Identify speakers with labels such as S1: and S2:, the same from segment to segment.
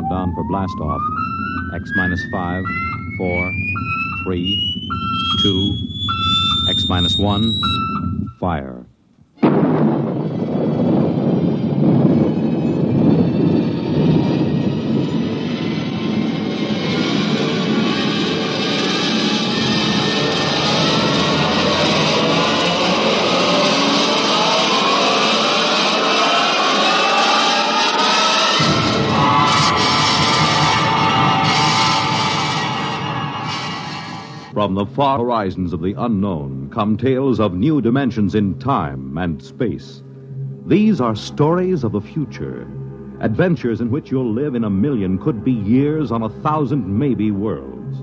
S1: countdown for blastoff. X minus 5, 4, 3, 2, X minus 1, fire. From the far horizons of the unknown come tales of new dimensions in time and space. These are stories of the future, adventures in which you'll live in a million, could be years, on 1,000 maybe worlds.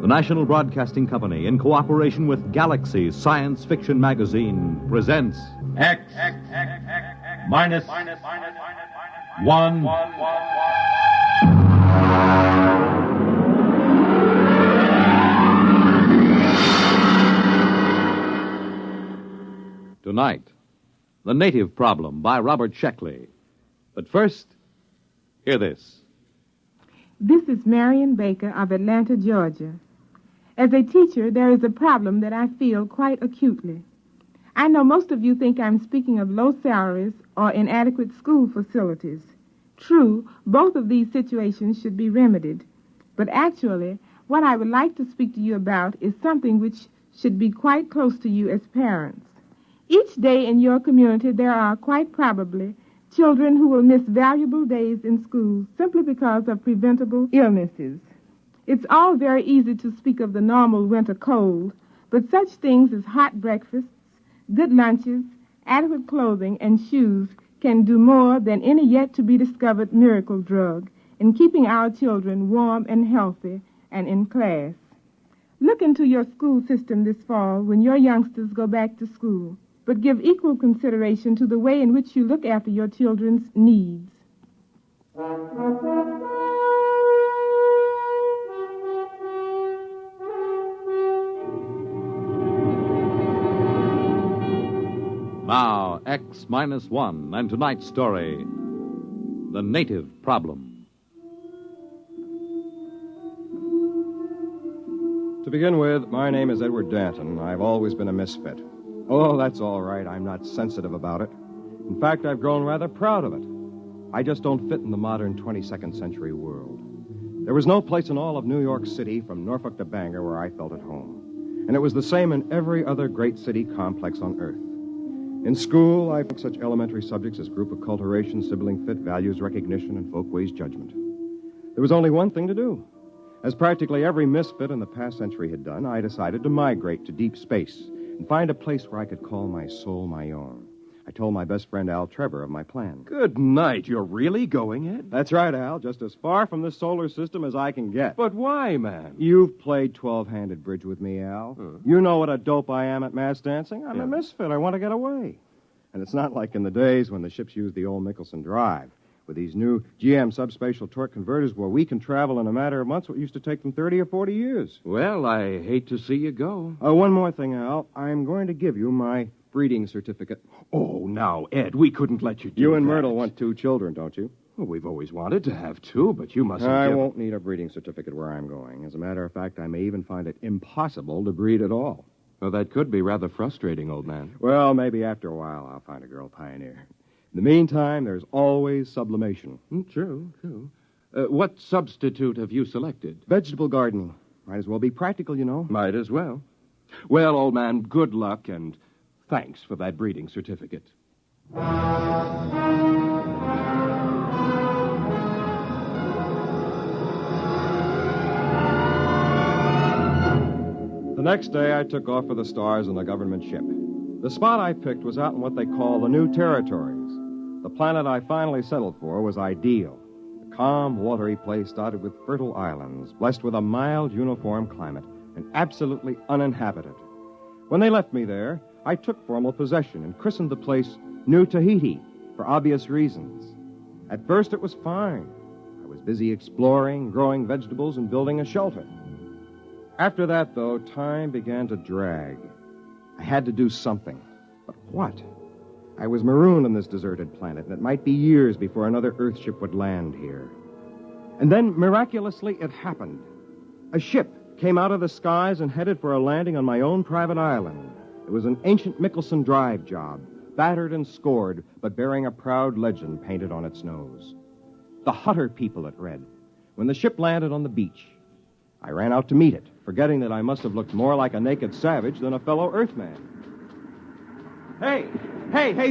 S1: The National Broadcasting Company, in cooperation with Galaxy Science Fiction Magazine, presents
S2: X minus 1.
S1: Tonight, The Native Problem by Robert Sheckley. But first, hear this.
S3: This is Marion Baker of Atlanta, Georgia. As a teacher, there is a problem that I feel quite acutely. I know most of you think I'm speaking of low salaries or inadequate school facilities. True, both of these situations should be remedied. But actually, what I would like to speak to you about is something which should be quite close to you as parents. Each day in your community, there are quite probably children who will miss valuable days in school simply because of preventable illnesses. It's all very easy to speak of the normal winter cold, but such things as hot breakfasts, good lunches, adequate clothing, and shoes can do more than any yet-to-be-discovered miracle drug in keeping our children warm and healthy and in class. Look into your school system this fall when your youngsters go back to school, but give equal consideration to the way in which you look after your children's needs.
S1: Now, X minus 1, and tonight's story, The Native Problem.
S4: To begin with, my name is Edward Danton. I've always been a misfit. Oh, that's all right. I'm not sensitive about it. In fact, I've grown rather proud of it. I just don't fit in the modern 22nd century world. There was no place in all of New York City, from Norfolk to Bangor, where I felt at home. And it was the same in every other great city complex on Earth. In school, I took such elementary subjects as group acculturation, sibling fit, values recognition, and folkways judgment. There was only one thing to do. As practically every misfit in the past century had done, I decided to migrate to deep space and find a place where I could call my soul my own. I told my best friend Al Trevor of my plan.
S5: Good night. You're really going, Ed?
S4: That's right, Al. Just as far from this solar system as I can get.
S5: But why, man?
S4: You've played 12-handed bridge with me, Al. You know what a dope I am at mass dancing. I'm a misfit. I want to get away. And it's not like in the days when the ships used the old Michelson drive, with these new GM subspatial torque converters where we can travel in a matter of months what used to take them 30 or 40 years.
S5: Well, I hate to see you go.
S4: One more thing, Al. I'm going to give you my breeding certificate.
S5: Oh, now, Ed, we couldn't let you do
S4: You and
S5: that.
S4: Myrtle want 2 children, don't you?
S5: Well, we've always wanted to have 2, but you mustn't
S4: I
S5: give...
S4: won't need a breeding certificate where I'm going. As a matter of fact, I may even find it impossible to breed at all.
S5: Well, that could be rather frustrating, old man.
S4: Well, maybe after a while I'll find a girl pioneer. In the meantime, there's always sublimation.
S5: True. What substitute have you selected?
S4: Vegetable gardening. Might as well be practical, you know.
S5: Might as well. Well, old man, good luck, and thanks for that breeding certificate.
S4: The next day, I took off for the stars on a government ship. The spot I picked was out in what they call the New Territories. The planet I finally settled for was ideal. A calm, watery place dotted with fertile islands, blessed with a mild, uniform climate, and absolutely uninhabited. When they left me there, I took formal possession and christened the place New Tahiti, for obvious reasons. At first, it was fine. I was busy exploring, growing vegetables, and building a shelter. After that, though, time began to drag. I had to do something. But what? I was marooned on this deserted planet, and it might be years before another Earthship would land here. And then, miraculously, it happened. A ship came out of the skies and headed for a landing on my own private island. It was an ancient Mickelson Drive job, battered and scored, but bearing a proud legend painted on its nose. The Hutter people, it read. When the ship landed on the beach, I ran out to meet it, forgetting that I must have looked more like a naked savage than a fellow Earthman. Hey,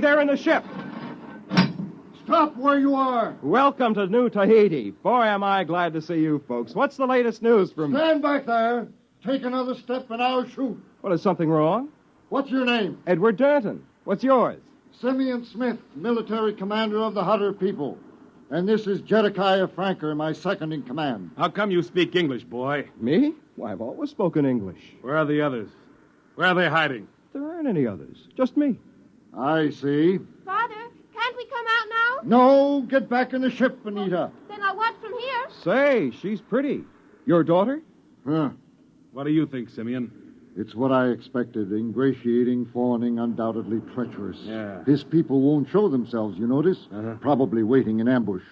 S4: there in the ship!
S6: Stop where you are!
S4: Welcome to New Tahiti. Boy, am I glad to see you folks. What's the latest news from...
S6: Stand back there. Take another step and I'll shoot.
S4: Well, is something wrong?
S6: What's your name?
S4: Edward Danton. What's yours?
S6: Simeon Smith, military commander of the Hutter people. And this is Jedediah Franker, my second in command.
S7: How come you speak English, boy?
S4: Me? Why, I've always spoken English.
S7: Where are the others? Where are they hiding?
S4: There aren't any others. Just me.
S6: I see.
S8: Father, can't we come out now?
S6: No, get back in the ship, Anita.
S8: Then I'll watch from here.
S4: Say, she's pretty. Your daughter?
S6: Huh.
S7: What do you think, Simeon?
S6: It's what I expected. Ingratiating, fawning, undoubtedly treacherous.
S7: Yeah.
S6: His people won't show themselves, you notice? Probably waiting in ambush.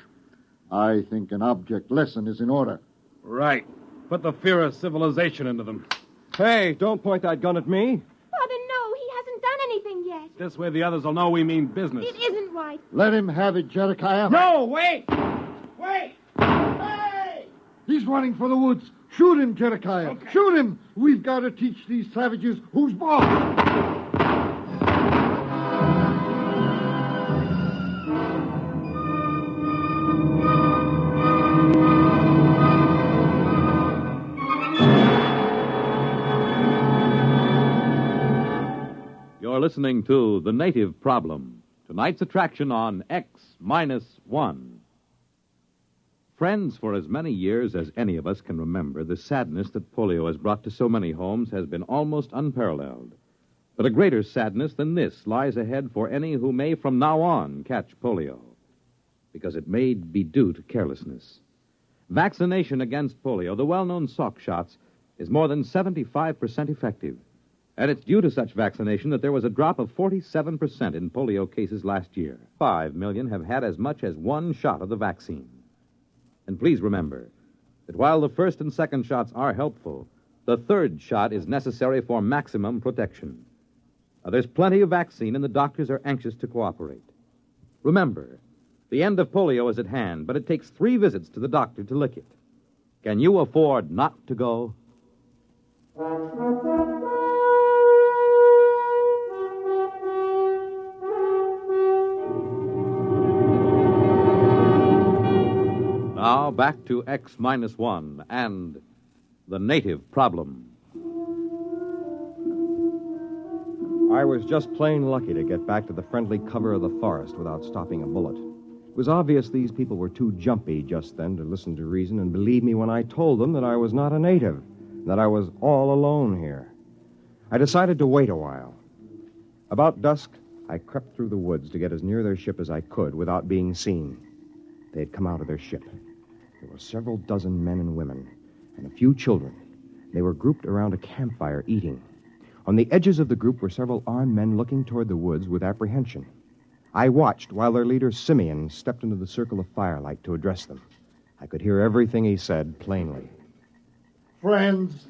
S6: I think an object lesson is in order.
S7: Right. Put the fear of civilization into them.
S4: Hey, don't point that gun at me.
S8: Father, no, he hasn't done anything yet.
S7: This way the others will know we mean business.
S8: It isn't right.
S6: Let him have it, Jedediah.
S4: No, wait!
S6: Wait! Hey! He's running for the woods. Shoot him, Jedediah. Okay. Shoot him. We've got to teach these savages who's boss.
S1: You're listening to The Native Problem, tonight's attraction on X-1. Friends, for as many years as any of us can remember, the sadness that polio has brought to so many homes has been almost unparalleled. But a greater sadness than this lies ahead for any who may from now on catch polio, because it may be due to carelessness. Vaccination against polio, the well-known Salk shots, is more than 75% effective. And it's due to such vaccination that there was a drop of 47% in polio cases last year. 5 million have had as much as one shot of the vaccine. And please remember that while the first and second shots are helpful, the third shot is necessary for maximum protection. Now, there's plenty of vaccine, and the doctors are anxious to cooperate. Remember, the end of polio is at hand, but it takes 3 visits to the doctor to lick it. Can you afford not to go? Now, back to X-1 and The Native Problem.
S4: I was just plain lucky to get back to the friendly cover of the forest without stopping a bullet. It was obvious these people were too jumpy just then to listen to reason and believe me when I told them that I was not a native, that I was all alone here. I decided to wait a while. About dusk, I crept through the woods to get as near their ship as I could without being seen. They had come out of their ship. There were several dozen men and women, and a few children. They were grouped around a campfire eating. On the edges of the group were several armed men looking toward the woods with apprehension. I watched while their leader, Simeon, stepped into the circle of firelight to address them. I could hear everything he said plainly.
S6: Friends,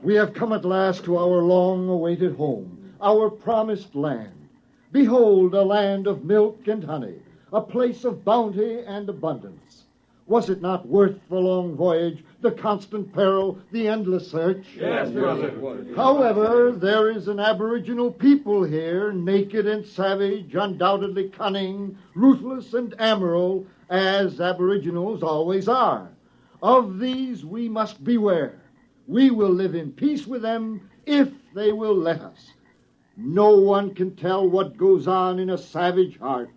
S6: we have come at last to our long-awaited home, our promised land. Behold, a land of milk and honey, a place of bounty and abundance. Was it not worth the long voyage, the constant peril, the endless search?
S7: Yes, brother.
S6: However, there is an aboriginal people here, naked and savage, undoubtedly cunning, ruthless and amoral, as aboriginals always are. Of these we must beware. We will live in peace with them if they will let us. No one can tell what goes on in a savage heart.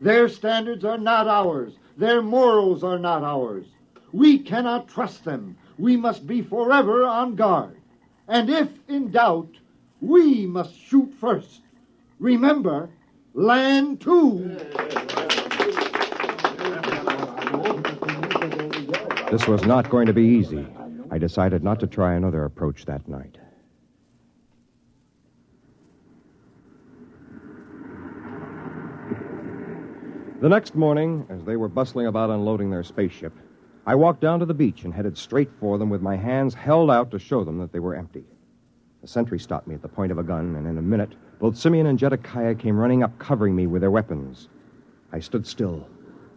S6: Their standards are not ours. Their morals are not ours. We cannot trust them. We must be forever on guard. And if in doubt, we must shoot first. Remember, land too.
S4: This was not going to be easy. I decided not to try another approach that night. The next morning, as they were bustling about unloading their spaceship, I walked down to the beach and headed straight for them with my hands held out to show them that they were empty. The sentry stopped me at the point of a gun, and in a minute, both Simeon and Jedediah came running up, covering me with their weapons. I stood still,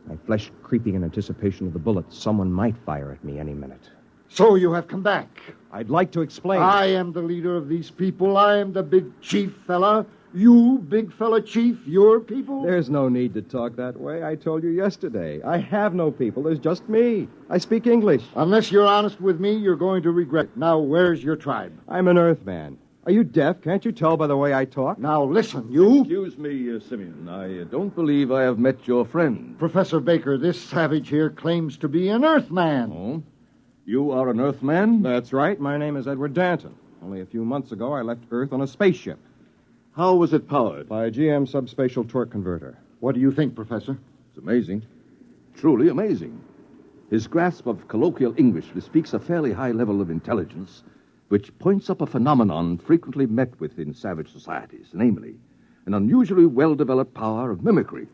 S4: my flesh creeping in anticipation of the bullets. Someone might fire at me any minute.
S6: So you have come back.
S4: I'd like to explain.
S6: I am the leader of these people. I am the big chief fella. You, big fella chief, your people?
S4: There's no need to talk that way. I told you yesterday. I have no people. There's just me. I speak English.
S6: Unless you're honest with me, you're going to regret it. Now, where's your tribe?
S4: I'm an Earthman. Are you deaf? Can't you tell by the way I talk?
S6: Now, listen, you...
S9: Excuse me, Simeon. I don't believe I have met your friend.
S6: Professor Baker, this savage here claims to be an Earthman.
S9: Oh? You are an Earthman?
S4: That's right. My name is Edward Danton. Only a few months ago, I left Earth on a spaceship.
S9: How was it powered?
S4: By a GM subspatial torque converter.
S6: What do you think, Professor?
S9: It's amazing. Truly amazing. His grasp of colloquial English bespeaks a fairly high level of intelligence, which points up a phenomenon frequently met with in savage societies, namely, an unusually well-developed power of mimicry.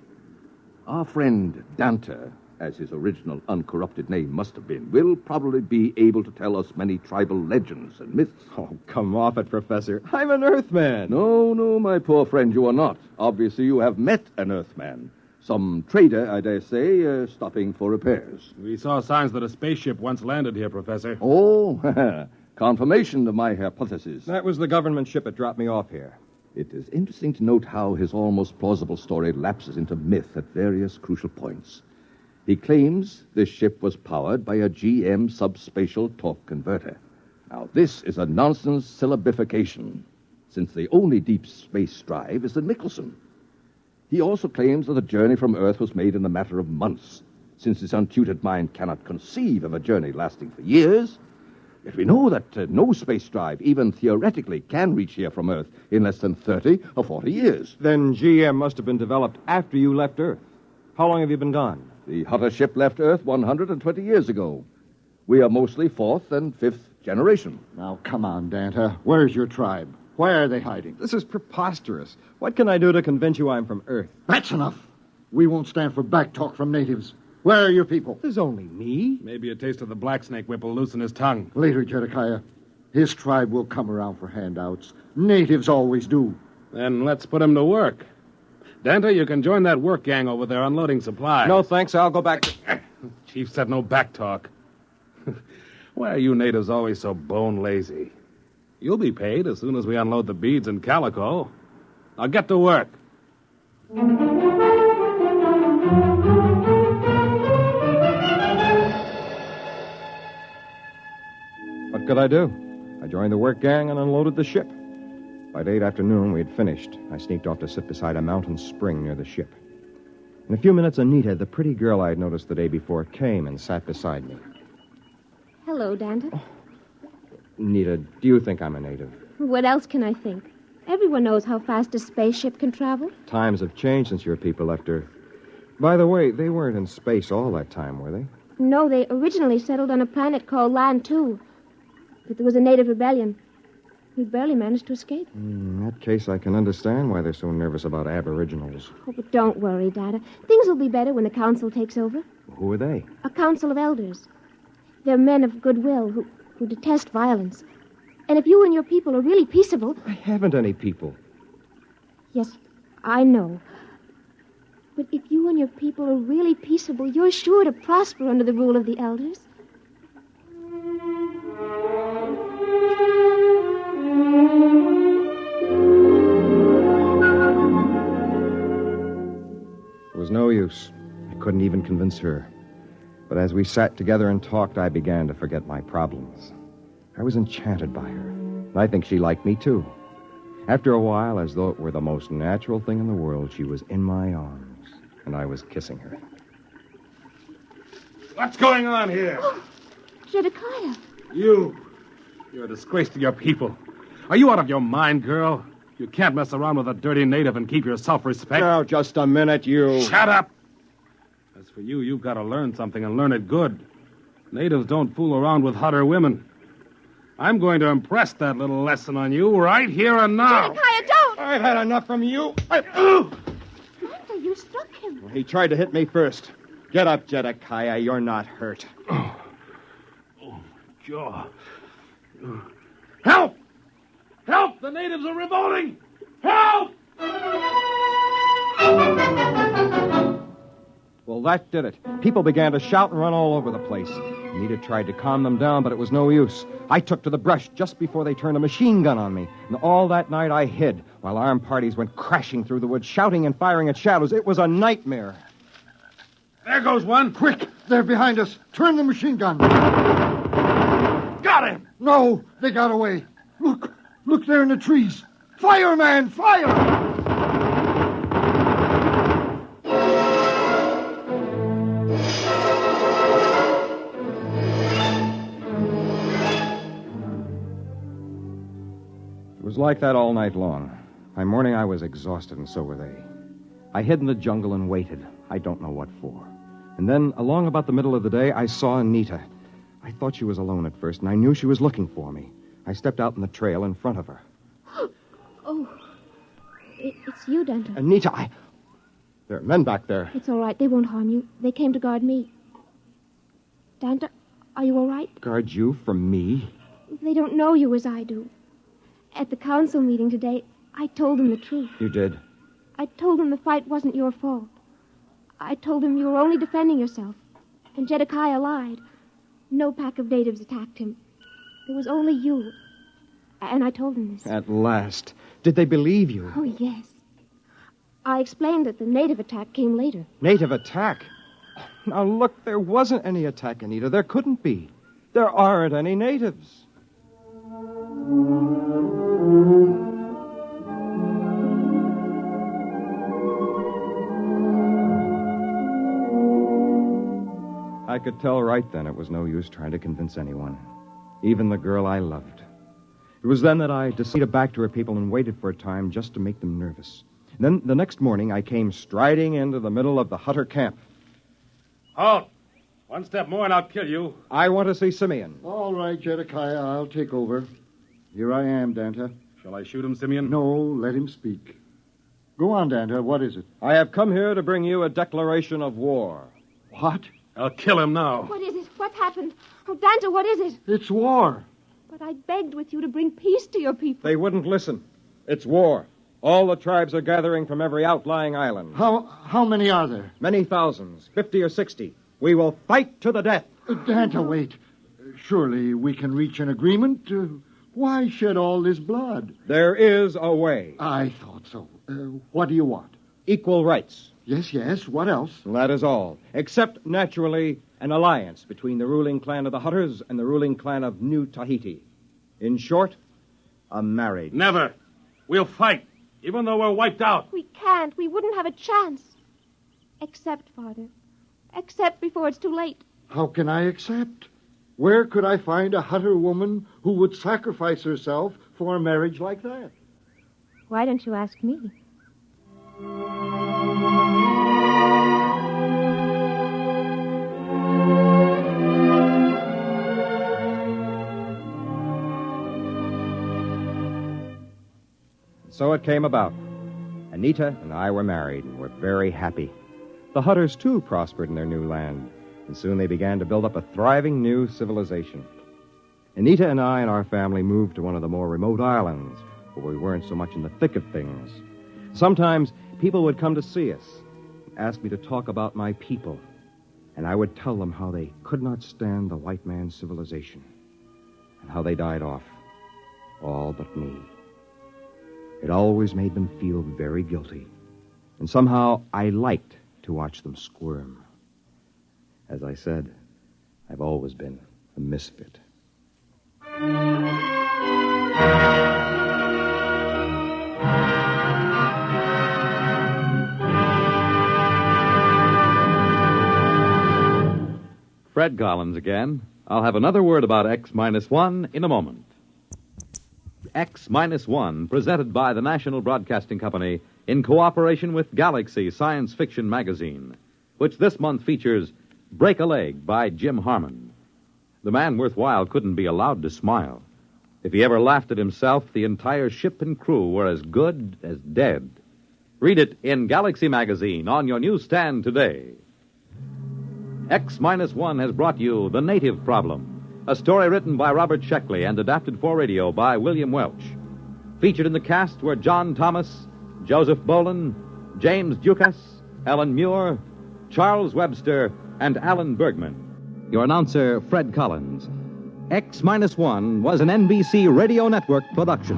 S9: Our friend Dante, as his original uncorrupted name must have been, will probably be able to tell us many tribal legends and myths.
S4: Oh, come off it, Professor. I'm an Earthman.
S9: No, my poor friend, you are not. Obviously, you have met an Earthman. Some trader, I dare say, stopping for repairs.
S7: We saw signs that a spaceship once landed here, Professor.
S9: Oh, confirmation of my hypothesis.
S4: That was the government ship that dropped me off here.
S9: It is interesting to note how his almost plausible story lapses into myth at various crucial points. He claims this ship was powered by a GM subspatial torque converter. Now, this is a nonsense syllabification, since the only deep space drive is the Nicholson. He also claims that the journey from Earth was made in a matter of months, since his untutored mind cannot conceive of a journey lasting for years. Yet we know that no space drive, even theoretically, can reach here from Earth in less than 30 or 40 years.
S4: Then GM must have been developed after you left Earth. How long have you been gone?
S9: The Hutter ship left Earth 120 years ago. We are mostly 4th and 5th generation.
S6: Now, come on, Dante. Where's your tribe? Where are they hiding?
S4: This is preposterous. What can I do to convince you I'm from Earth?
S6: That's enough. We won't stand for backtalk from natives. Where are your people?
S4: There's only me.
S7: Maybe a taste of the black snake whip will loosen his tongue.
S6: Later, Jedediah. His tribe will come around for handouts. Natives always do.
S7: Then let's put him to work. Dante, you can join that work gang over there unloading supplies.
S4: No, thanks. I'll go back to...
S7: Chief said no backtalk. Why are you natives always so bone lazy? You'll be paid as soon as we unload the beads and calico. Now get to work.
S4: What could I do? I joined the work gang and unloaded the ship. By late afternoon, we had finished. I sneaked off to sit beside a mountain spring near the ship. In a few minutes, Anita, the pretty girl I had noticed the day before, came and sat beside me.
S10: Hello, Dante.
S4: Anita, do you think I'm a native?
S10: What else can I think? Everyone knows how fast a spaceship can travel.
S4: Times have changed since your people left Earth. By the way, they weren't in space all that time, were they?
S10: No, they originally settled on a planet called Land 2. But there was a native rebellion. We barely managed to escape.
S4: In that case, I can understand why they're so nervous about aboriginals.
S10: Oh, but don't worry, Dada. Things will be better when the council takes over.
S4: Who are they?
S10: A council of elders. They're men of goodwill who detest violence. And if you and your people are really peaceable...
S4: I haven't any people.
S10: Yes, I know. But if you and your people are really peaceable, you're sure to prosper under the rule of the elders.
S4: It was no use. I couldn't even convince her. But as we sat together and talked, I began to forget my problems. I was enchanted by her. And I think she liked me, too. After a while, as though it were the most natural thing in the world, she was in my arms, and I was kissing her.
S7: What's going on here?
S10: Oh, Jedediah.
S7: You're a disgrace to your people. Are you out of your mind, girl? You can't mess around with a dirty native and keep your self-respect.
S4: Now, just a minute, you...
S7: Shut up! As for you, you've got to learn something and learn it good. Natives don't fool around with Hutter women. I'm going to impress that little lesson on you right here and now.
S10: Jedediah, don't!
S4: I've had enough from you.
S10: Martha, you struck him.
S4: He tried to hit me first. Get up, Jedekiah. You're not hurt.
S7: Jaw. Help! Help! The natives are revolting! Help!
S4: Well, that did it. People began to shout and run all over the place. Anita tried to calm them down, but it was no use. I took to the brush just before they turned a machine gun on me. And all that night I hid, while armed parties went crashing through the woods, shouting and firing at shadows. It was a nightmare.
S7: There goes one.
S6: Quick! They're behind us. Turn the machine gun.
S7: Got him!
S6: No, they got away. Look! Look there in the trees. Fire, man! Fire!
S4: It was like that all night long. By morning, I was exhausted, and so were they. I hid in the jungle and waited. I don't know what for. And then, along about the middle of the day, I saw Anita. I thought she was alone at first, and I knew she was looking for me. I stepped out in the trail in front of her.
S10: Oh, it's you, Danta.
S4: Anita, There are men back there.
S10: It's all right. They won't harm you. They came to guard me. Danta, are you all right?
S4: Guard you from me?
S10: They don't know you as I do. At the council meeting today, I told them the truth.
S4: You did?
S10: I told them the fight wasn't your fault. I told them you were only defending yourself. And Jedekiah lied. No pack of natives attacked him. There was only you. And I told them this.
S4: At last. Did they believe you?
S10: Oh, yes. I explained that the native attack came later.
S4: Native attack? Now, look, there wasn't any attack, Anita. There couldn't be. There aren't any natives. I could tell right then it was no use trying to convince anyone, even the girl I loved. It was then that I decided back to her people and waited for a time just to make them nervous. Then, the next morning, I came striding into the middle of the Hutter camp.
S7: Halt! One step more and I'll kill you.
S4: I want to see Simeon.
S6: All right, Jedekiah, I'll take over. Here I am, Danta.
S7: Shall I shoot him, Simeon?
S6: No, let him speak. Go on, Danta. What is it?
S4: I have come here to bring you a declaration of war.
S6: What?
S7: I'll kill him now.
S10: What is it? What's happened? Oh, Danta, what is it?
S6: It's war.
S10: But I begged with you to bring peace to your people.
S4: They wouldn't listen. It's war. All the tribes are gathering from every outlying island.
S6: How many are there?
S4: Many thousands, 50 or 60. We will fight to the death.
S6: Danta, wait. Surely we can reach an agreement. Why shed all this blood?
S4: There is a way.
S6: I thought so. What do you want?
S4: Equal rights.
S6: Yes. What else?
S4: That is all. Except, naturally, an alliance between the ruling clan of the Hutters and the ruling clan of New Tahiti. In short, a marriage.
S7: Never. We'll fight, even though we're wiped out.
S10: We can't. We wouldn't have a chance. Accept, Father. Accept before it's too late.
S6: How can I accept? Where could I find a Hutter woman who would sacrifice herself for a marriage like that?
S10: Why don't you ask me?
S4: So it came about. Anita and I were married and were very happy. The Hutters, too, prospered in their new land, and soon they began to build up a thriving new civilization. Anita and I and our family moved to one of the more remote islands, where we weren't so much in the thick of things. Sometimes people would come to see us and ask me to talk about my people, and I would tell them how they could not stand the white man's civilization, and how they died off, all but me. It always made them feel very guilty, and somehow I liked to watch them squirm. As I said, I've always been a misfit.
S1: Fred Collins again. I'll have another word about X-1 in a moment. X-1, presented by the National Broadcasting Company in cooperation with Galaxy Science Fiction Magazine, which this month features Break a Leg by Jim Harmon. The man worthwhile couldn't be allowed to smile. If he ever laughed at himself, the entire ship and crew were as good as dead. Read it in Galaxy Magazine on your newsstand today. X-1 has brought you The Native Problem, a story written by Robert Sheckley and adapted for radio by William Welch. Featured in the cast were John Thomas, Joseph Boland, James Dukas, Ellen Muir, Charles Webster, and Alan Bergman. Your announcer, Fred Collins. X-1 was an NBC Radio Network production.